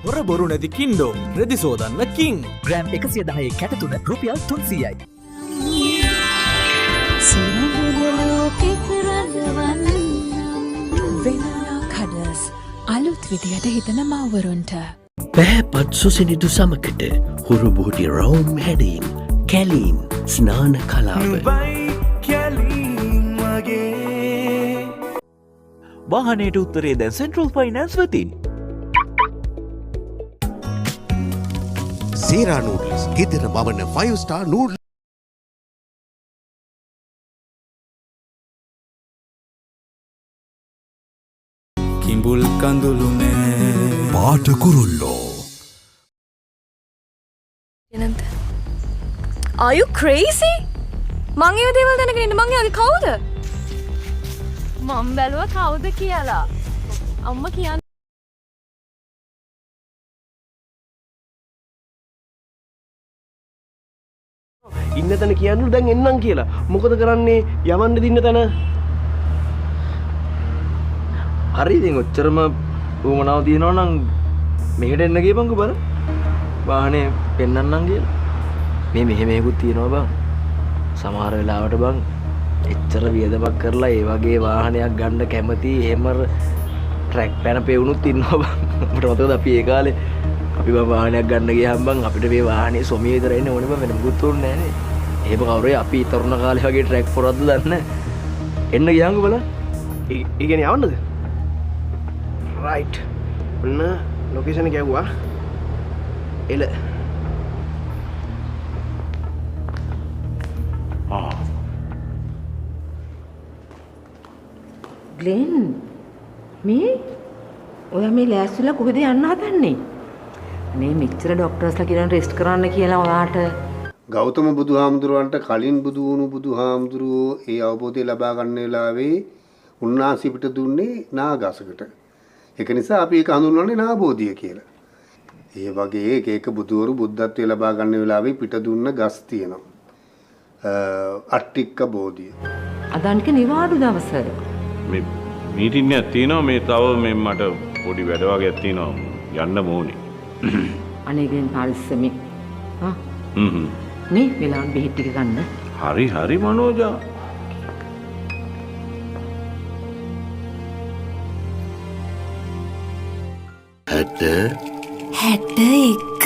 හොර බොරු නැති කින්ඩෝ රෙදි සෝදන්න කින්. ග්‍රෑම් 110 කැටතුන රුපියල් 300යි. වෙනලා කඩස් අලුත් විදියට හිතන මව්වරුන්ට. පැහැපත් සුසිනිදු සමකට හුරු බොහොටි රවුම් හැඩීම් කැලීම් ස්නාන කලාව. වාහනයට උත්තරේ දැන් සෙන්ට්‍රල් ෆයිනෑන්ස් වෙතින්. සේරා නූඩල්ස් ගෙදර මවන 5 star නූඩල්. කිඹුල් කඳුළු නෑ පාට කුරුල්ලෝ. Are you crazy? මං ඒ දේවල් දැනගෙන ඉන්න මං යාගේ කවුද? මම බැලුවා කවුද කියලා. අම්මා කියන්නේ ඉන්න තැන කියන්නු දැන් එන්නම් කියලා. මොකද කරන්නේ යවන්න දින්න තැන. හරි ඉතින් ඔච්චරම උවමනාව තියෙනවා නම් මෙහෙට එන්න ගියපන්කෝ බල. වාහනේ පෙන්නන්නම් කියලා. මේ මෙහෙ මේකුත් තියෙනවා බං. සමහර වෙලාවට බං එච්චර වියදමක් කරලා ඒ වගේ වාහනයක් ගන්න කැමති එහෙම ට්‍රැක් පැන පෙවුනුත් ඉන්නවා බං. අපිට මතකද අපි ඒ කාලේ අපි වාහනයක් ගන්න ගියාම බං අපිට මේ වාහනේ සොමිය විතර එන්නේ ඕනේ බං වෙන මුකුත් ඕනේ නැහැ නේ. එහෙම කවුරුයි අපි තරුණ කාලේ වගේ ට්‍රැක් ෆොරවත්ද දන්නේ එන්න ගියාංගෝ බලන්න. ඒ කියන්නේ යවන්නද? රයිට්. ඔන්න ලොකේෂන් එක යවුවා. එල. ග්ලෙන් මේ ඔයා මේ ලෑස්තිලා කොහෙද යන්න හදන්නේ? අනේ මෙච්චර ડોක්ටර්ස්ලා කියන රෙස්ට් කරන්න කියලා ඔයාට. ගෞතම බුදුහාමුදුරුවන්ට කලින් බුදු වුණු බුදුහාමුදුරුවෝ ඒ අවබෝධය ලබා ගන්න වෙලාවේ උන්වහන්සේ පිට දුන්නේ නාගසකට. ඒක නිසා අපි ඒක හඳුන්වන්නේ නාබෝධිය කියලා. ඒ වගේ එක එක බුදුවරු බුද්ධත්වයේ ලබා ගන්න වෙලාවේ පිට දුන්න ගස් තියෙනවා. අට්ටික්ක බෝධිය. අදානික නිවාඩු දවස. මේ මීටින් එකක් තියෙනවා මේ තව මේ මට පොඩි වැඩ වගේක් තියෙනවා යන්න ඕනේ. අනේ ගෙන් පරිස්සමෙ. හා. මේ වෙලාවට බෙහෙත් ටික ගන්න. හරි හරි මනෝජා. හැට එක.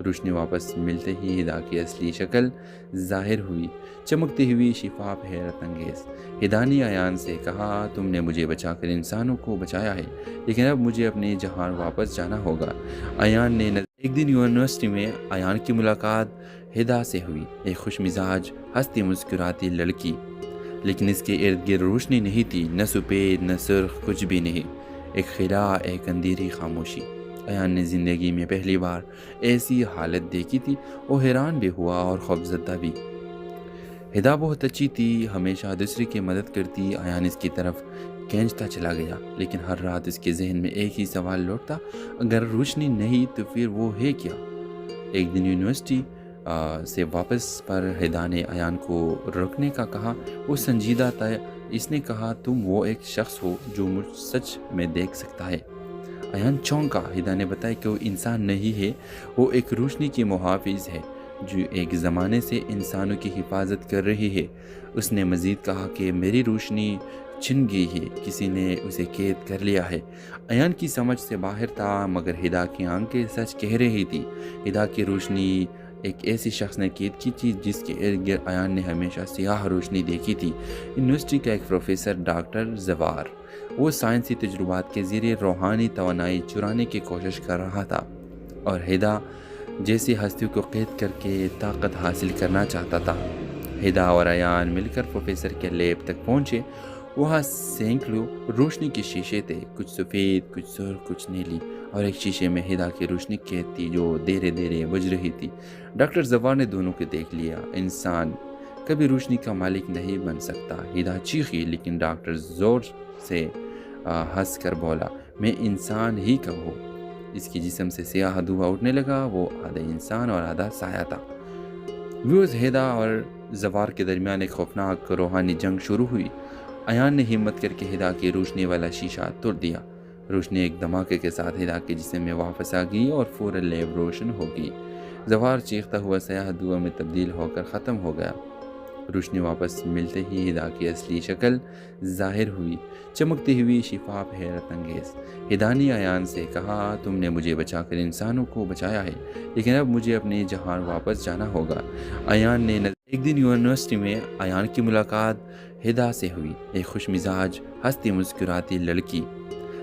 روشنی واپس ملتے ہی ہدا کی اصلی شکل ظاہر ہوئی، چمکتی ہوئی، شفاف، حیرت انگیز۔ ہدا نے ایان سے کہا تم نے مجھے بچا کر انسانوں کو بچایا ہے، لیکن اب مجھے اپنے جہان واپس جانا ہوگا۔ ایان نے ایک دن یونیورسٹی میں ایان کی ملاقات ہدا سے ہوئی، ایک خوش مزاج ہنستی مسکراتی لڑکی، لیکن اس کے ارد گرد روشنی نہیں تھی، نہ سفید نہ سرخ، کچھ بھی نہیں، ایک خلا، ایک اندھیری خاموشی۔ ایان نے زندگی میں پہلی بار ایسی حالت دیکھی تھی، وہ حیران بھی ہوا اور خوفزدہ بھی۔ ہدا بہت اچھی تھی، ہمیشہ دوسرے کی مدد کرتی، ایان اس کی طرف کھینچتا چلا گیا، لیکن ہر رات اس کے ذہن میں ایک ہی سوال لوٹتا، اگر روشنی نہیں تو پھر وہ ہے کیا؟ ایک دن یونیورسٹی سے واپس پر ہدا نے ایان کو روکنے کا کہا، وہ سنجیدہ تھا، اس نے کہا تم وہ ایک شخص ہو جو مجھ سچ میں دیکھ سکتا ہے۔ ایان چونکا، ہدا نے بتایا کہ وہ انسان نہیں ہے، وہ ایک روشنی کی محافظ ہے جو ایک زمانے سے انسانوں کی حفاظت کر رہی ہے۔ اس نے مزید کہا کہ میری روشنی چھن گئی ہے، کسی نے اسے قید کر لیا ہے۔ ایان کی سمجھ سے باہر تھا، مگر ہدا کی آنکھیں سچ کہہ رہی تھی۔ ہدا کی روشنی ایک ایسی شخص نے قید کی تھی جس کے ارد گرد ایان نے ہمیشہ سیاہ روشنی دیکھی تھی۔ یونیورسٹی کا ایک پروفیسر ڈاکٹر زوار، وہ سائنسی تجربات کے ذریعے روحانی توانائی چرانے کی کوشش کر رہا تھا، اور ہدا جیسی ہستیوں کو قید کر کے طاقت حاصل کرنا چاہتا تھا۔ ہدا اور ایان مل کر پروفیسر کے لیب تک پہنچے، وہاں سینکڑوں روشنی کے شیشے تھے، کچھ سفید، کچھ سرخ، کچھ نیلی، اور ایک شیشے میں ہدا کی روشنی قید تھی جو دھیرے دھیرے بجھ رہی تھی۔ ڈاکٹر زوار نے دونوں کو دیکھ لیا۔ انسان کبھی روشنی کا مالک نہیں بن سکتا، ہدا چیخی، لیکن ڈاکٹر زور سے ہنس کر بولا، میں انسان ہی کا ہوں۔ اس کی جسم سے سیاہ دھواں اٹھنے لگا، وہ آدھا انسان اور آدھا سایہ تھا۔ ہدا اور زوار کے درمیان ایک خوفناک روحانی جنگ شروع ہوئی۔ ایان نے ہمت کر کے ہدا کی روشنی والا شیشہ توڑ دیا۔ روشنی ایک دھماکے کے ساتھ ہدا کے جسم میں واپس آ گئی اور فوراً لیب روشن ہو گئی۔ زوار چیختا ہوا سیاہ دھواں میں تبدیل ہو کر ختم ہو گیا۔ روشنی واپس ملتے ہی ہدا کی اصلی شکل ظاہر ہوئی، چمکتی ہوئی، شفاف، حیرت انگیز۔ ہدا نے ایان سے کہا تم نے مجھے بچا کر انسانوں کو بچایا ہے، لیکن اب مجھے اپنے جہان واپس جانا ہوگا۔ ایان نے ایک دن یونیورسٹی میں ایان کی ملاقات ہدا سے ہوئی، ایک خوش مزاج ہنستی مسکراتی لڑکی،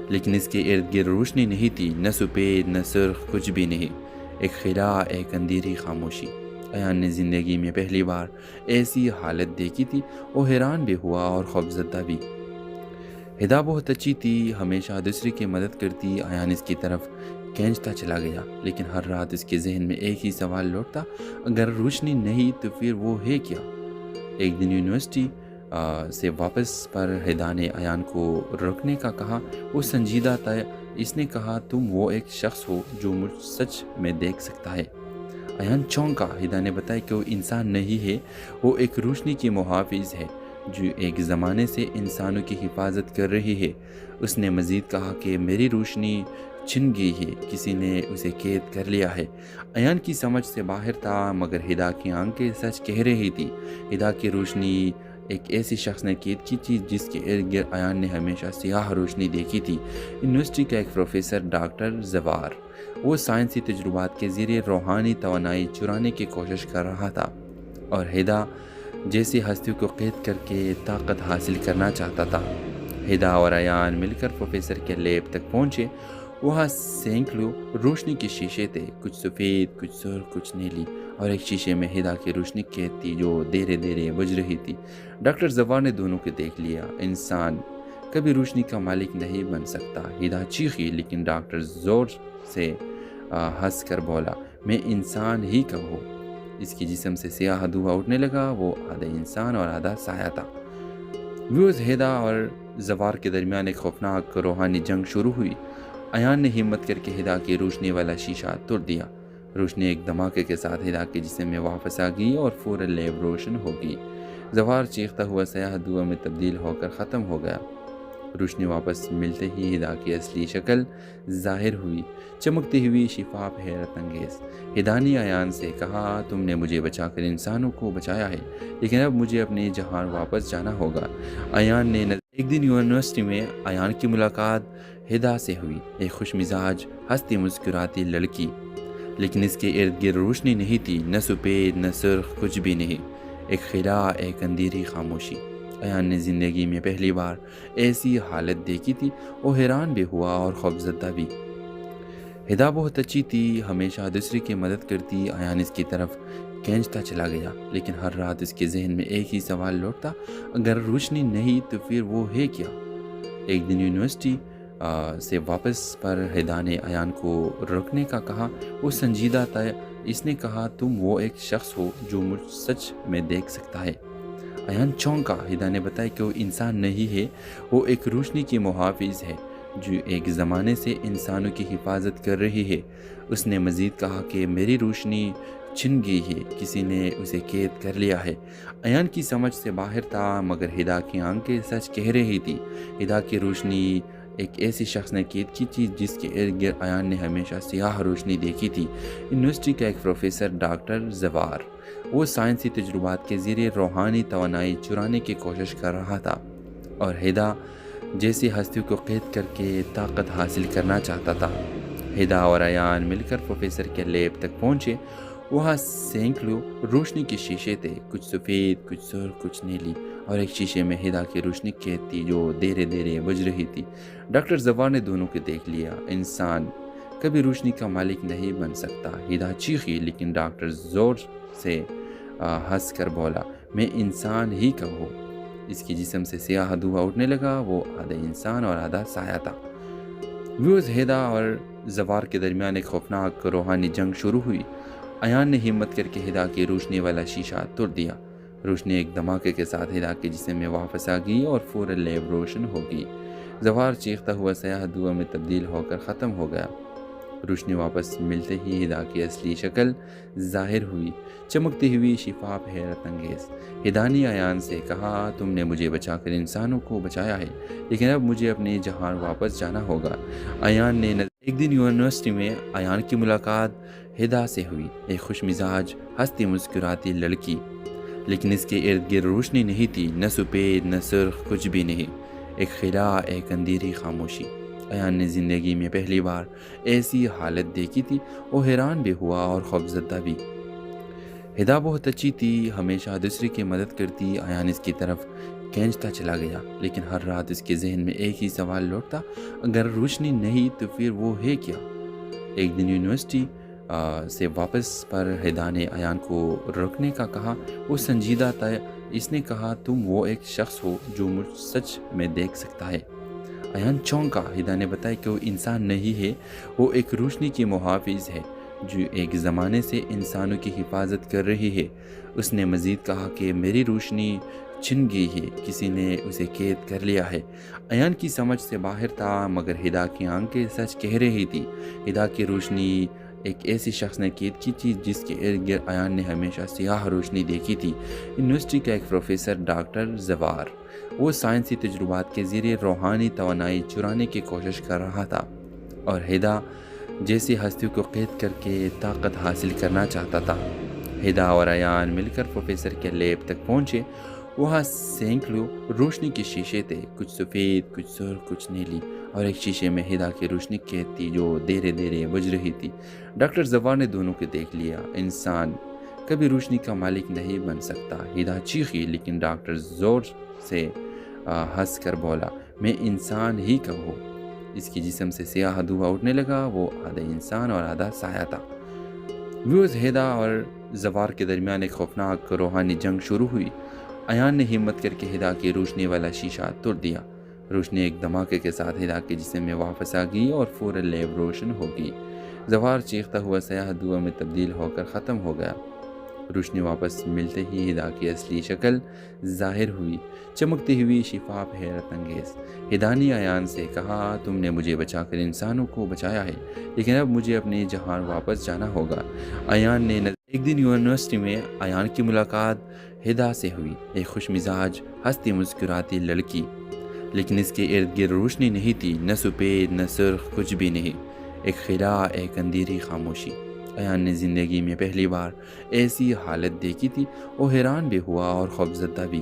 لیکن اس کے ارد گرد روشنی نہیں تھی، نہ سفید نہ سرخ، کچھ بھی نہیں، ایک خلا، ایک اندھیری خاموشی۔ ایان نے زندگی میں پہلی بار ایسی حالت دیکھی تھی، وہ حیران بھی ہوا اور خوفزدہ بھی۔ ہدا بہت اچھی تھی، ہمیشہ دوسرے کی مدد کرتی، ایان اس کی طرف کھینچتا چلا گیا، لیکن ہر رات اس کے ذہن میں ایک ہی سوال لوٹتا، اگر روشنی نہیں تو پھر وہ ہے کیا؟ ایک دن یونیورسٹی سے واپس پر ہدا نے ایان کو روکنے کا کہا، وہ سنجیدہ تھا، اس نے کہا تم وہ ایک شخص ہو جو مجھ سچ میں دیکھ سکتا ہے۔ ایان چونکا، ہدا نے بتایا کہ وہ انسان نہیں ہے، وہ ایک روشنی کی محافظ ہے جو ایک زمانے سے انسانوں کی حفاظت کر رہی ہے۔ اس نے مزید کہا کہ میری روشنی چھن گئی ہے، کسی نے اسے قید کر لیا ہے۔ ایان کی سمجھ سے باہر تھا، مگر ہدا کی آنکھیں سچ کہہ رہی تھی۔ ہدا کی روشنی ایک ایسی شخص نے قید کی تھی جس کے ارد گرد ایان نے ہمیشہ سیاہ روشنی دیکھی تھی۔ یونیورسٹی کا ایک پروفیسر ڈاکٹر زوار، وہ سائنسی تجربات کے ذریعے روحانی توانائی چرانے کی کوشش کر رہا تھا، اور ہدا جیسی ہستیوں کو قید کر کے طاقت حاصل کرنا چاہتا تھا۔ ہدا اور ایان مل کر پروفیسر کے لیب تک پہنچے، وہاں سینکڑوں روشنی کے شیشے تھے، کچھ سفید، کچھ سرخ، کچھ نیلی، اور ایک شیشے میں ہدا کی روشنی قید تھی جو دھیرے دھیرے بجھ رہی تھی۔ ڈاکٹر زوار نے دونوں کو دیکھ لیا۔ انسان کبھی روشنی کا مالک نہیں بن سکتا، ہدا چیخی، لیکن ڈاکٹر زور سے ہنس کر بولا، میں انسان ہی کا ہوں۔ اس کی جسم سے سیاہ دھواں اٹھنے لگا، وہ آدھا انسان اور آدھا سایہ تھا۔ ہدا اور زوار کے درمیان ایک خوفناک روحانی جنگ شروع ہوئی۔ ایان نے ہمت کر کے ہدا کی روشنی والا شیشہ توڑ دیا۔ روشنی ایک دھماکے کے ساتھ ہدا کے جسم میں واپس آ گئی اور فوراً لیب روشن ہو گئی۔ زوار چیختا ہوا سیاہ دھواں میں تبدیل ہو کر ختم ہو گیا۔ روشنی واپس ملتے ہی ہدا کی اصلی شکل ظاہر ہوئی، چمکتی ہوئی، شفاف، حیرت انگیز۔ ہدا نے ایان سے کہا تم نے مجھے بچا کر انسانوں کو بچایا ہے، لیکن اب مجھے اپنے جہان واپس جانا ہوگا۔ ایان نے ایک دن یونیورسٹی میں ایان کی ملاقات ہدا سے ہوئی، ایک خوش مزاج ہنستی مسکراتی لڑکی، لیکن اس کے ارد گرد روشنی نہیں تھی، نہ سفید نہ سرخ، کچھ بھی نہیں، ایک خلا، ایک اندھیری خاموشی۔ ایان نے زندگی میں پہلی بار ایسی حالت دیکھی تھی، وہ حیران بھی ہوا اور خوفزدہ بھی۔ ہدا بہت اچھی تھی، ہمیشہ دوسرے کی مدد کرتی۔ ایان اس کی طرف کھینچتا چلا گیا، لیکن ہر رات اس کے ذہن میں ایک ہی سوال لوٹتا، اگر روشنی نہیں تو پھر وہ ہے کیا؟ ایک دن یونیورسٹی سے واپس پر ہدا نے ایان کو رکنے کا کہا۔ وہ سنجیدہ تھا، اس نے کہا تم وہ ایک شخص ہو جو مجھ سچ میں دیکھ سکتا ہے۔ ایان چونکا۔ ہدا نے بتایا کہ وہ انسان نہیں ہے، وہ ایک روشنی کی محافظ ہے جو ایک زمانے سے انسانوں کی حفاظت کر رہی ہے۔ اس نے مزید کہا کہ میری روشنی چھن گئی ہے، کسی نے اسے قید کر لیا ہے۔ ایان کی سمجھ سے باہر تھا، مگر ہدا کی آنکھیں سچ کہہ رہی تھی۔ ہدا کی روشنی ایک ایسی شخص نے قید کی تھی جس کے ارد گرد ایان نے ہمیشہ سیاہ روشنی دیکھی تھی۔ یونیورسٹی کا ایک پروفیسر ڈاکٹر زوار، وہ سائنسی تجربات کے ذریعے روحانی توانائی چرانے کی کوشش کر رہا تھا، اور ہدا جیسی ہستیوں کو قید کر کے طاقت حاصل کرنا چاہتا تھا۔ ہدا اور ایان مل کر پروفیسر کے لیب تک پہنچے۔ وہاں سینکڑوں روشنی کے شیشے تھے، کچھ سفید، کچھ سرخ، کچھ نیلی، اور ایک شیشے میں ہدا کی روشنی قید تھی جو دھیرے دھیرے بجھ رہی تھی۔ ڈاکٹر زوار نے دونوں کو دیکھ لیا۔ انسان کبھی روشنی کا مالک نہیں بن سکتا، ہدا چیخی، لیکن ڈاکٹر زور سے ہنس کر بولا، میں انسان ہی کب ہوں؟ اس کے جسم سے سیاہ دھواں اٹھنے لگا، وہ آدھا انسان اور آدھا سایہ تھا۔ ہدا اور زوار کے درمیان ایک خوفناک روحانی جنگ شروع ہوئی۔ ایان نے ہمت کر کے ہدا کی روشنی والا شیشہ توڑ دیا۔ روشنی ایک دھماکے کے ساتھ ہدا کے جسم میں واپس آ گئی اور فوراً لیب روشن ہو گئی۔ زوار چیختا ہوا سیاہ دھواں میں تبدیل ہو کر ختم ہو گیا۔ روشنی واپس ملتے ہی ہدا کی اصلی شکل ظاہر ہوئی، چمکتی ہوئی، شفاف، حیرت انگیز۔ ہدا نے ایان سے کہا تم نے مجھے بچا کر انسانوں کو بچایا ہے، لیکن اب مجھے اپنے جہان واپس جانا ہوگا۔ ایان نے ایک دن یونیورسٹی میں ایان کی ملاقات ہدا سے ہوئی، ایک خوش مزاج، ہنستی مسکراتی لڑکی، لیکن اس کے ارد گرد روشنی نہیں تھی، نہ سفید نہ سرخ، کچھ بھی نہیں، ایک خلا، ایک اندھیری خاموشی۔ ایان نے زندگی میں پہلی بار ایسی حالت دیکھی تھی، وہ حیران بھی ہوا اور خوفزدہ بھی۔ ہدا بہت اچھی تھی، ہمیشہ دوسرے کی مدد کرتی۔ ایان اس کی طرف کھینچتا چلا گیا، لیکن ہر رات اس کے ذہن میں ایک ہی سوال لوٹتا، اگر روشنی نہیں تو پھر وہ ہے کیا؟ ایک دن یونیورسٹی سے واپس پر ہدا نے ایان کو رکنے کا کہا۔ وہ سنجیدہ تھا، اس نے کہا تم وہ ایک شخص ہو جو مجھ سچ میں دیکھ سکتا ہے۔ ایان چونکا۔ ہدا نے بتایا کہ وہ انسان نہیں ہے، وہ ایک روشنی کی محافظ ہے جو ایک زمانے سے انسانوں کی حفاظت کر رہی ہے۔ اس نے مزید کہا کہ میری روشنی چھن گئی ہے، کسی نے اسے قید کر لیا ہے۔ ایان کی سمجھ سے باہر تھا، مگر ہدا کی آنکھیں سچ کہہ رہی تھی۔ ہدا کی روشنی ایک ایسی شخص نے قید کی تھی جس کے ارد گرد ایان نے ہمیشہ سیاہ روشنی دیکھی تھی۔ یونیورسٹی کا ایک پروفیسر ڈاکٹر زوار، وہ سائنسی تجربات کے ذریعے روحانی توانائی چرانے کی کوشش کر رہا تھا، اور ہدا جیسی ہستیوں کو قید کر کے طاقت حاصل کرنا چاہتا تھا۔ ہدا اور ایان مل کر پروفیسر کے لیب تک پہنچے۔ وہاں سینکڑوں روشنی کے شیشے تھے، کچھ سفید، کچھ سرخ، کچھ نیلی، اور ایک شیشے میں ہدا کی روشنی قید تھی جو دھیرے دھیرے بجھ رہی تھی۔ ڈاکٹر زوار نے دونوں کو دیکھ لیا۔ انسان کبھی روشنی کا مالک نہیں بن سکتا، ہدا چیخی، لیکن ڈاکٹر زور سے ہنس کر بولا، میں انسان ہی کب ہوں؟ اس کے جسم سے سیاہ دھواں اٹھنے لگا، وہ آدھا انسان اور آدھا سایہ تھا۔ ہدا اور زوار کے درمیان ایک خوفناک روحانی جنگ شروع ہوئی۔ ایان نے ہمت کر کے ہدا کی روشنی والا شیشہ توڑ دیا۔ روشنی ایک دھماکے کے ساتھ ہدا کے جسم میں واپس آ گئی اور فوراً لیب روشن ہو گئی۔ زوار چیختا ہوا سیاہ دھواں میں تبدیل ہو کر ختم ہو گیا۔ روشنی واپس ملتے ہی ہدا کی اصلی شکل ظاہر ہوئی، چمکتی ہوئی، شفاف، حیرت انگیز۔ ہدا نے ایان سے کہا تم نے مجھے بچا کر انسانوں کو بچایا ہے، لیکن اب مجھے اپنے جہان واپس جانا ہوگا۔ ایان نے ایک دن یونیورسٹی میں ایان کی ملاقات ہدا سے ہوئی، ایک خوش مزاج، ہنستی مسکراتی لڑکی، لیکن اس کے ارد گرد روشنی نہیں تھی، نہ سفید نہ سرخ، کچھ بھی نہیں، ایک خلا، ایک اندھیری خاموشی۔ ایان نے زندگی میں پہلی بار ایسی حالت دیکھی تھی، وہ حیران بھی ہوا اور خوفزدہ بھی۔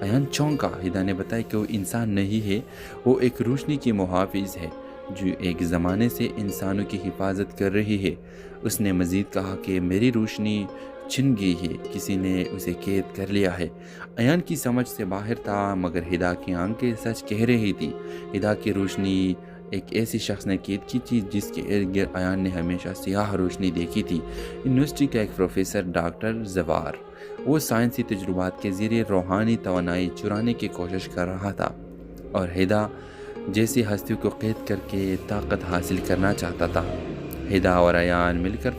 ایان چونکا. ہدا نے بتایا کہ وہ انسان نہیں ہے، وہ ایک روشنی کی محافظ ہے جو ایک زمانے سے انسانوں کی حفاظت کر رہی ہے. اس نے مزید کہا کہ میری روشنی چھن گئی ہے، کسی نے اسے قید کر لیا ہے. ایان کی سمجھ سے باہر تھا، مگر ہدا کی آنکھیں سچ کہہ رہی تھی. ہدا کی روشنی ایک ایسی شخص نے قید کی تھی جس کے ارد گرد ایان نے ہمیشہ سیاہ روشنی دیکھی تھی. یونیورسٹی کا ایک پروفیسر ڈاکٹر زوار، وہ سائنسی تجربات کے ذریعے روحانی توانائی چرانے کی کوشش کر رہا تھا اور ہدا جیسی ہستیوں کو قید کر کے طاقت حاصل کرنا چاہتا تھا. ہدا اور ایان مل کر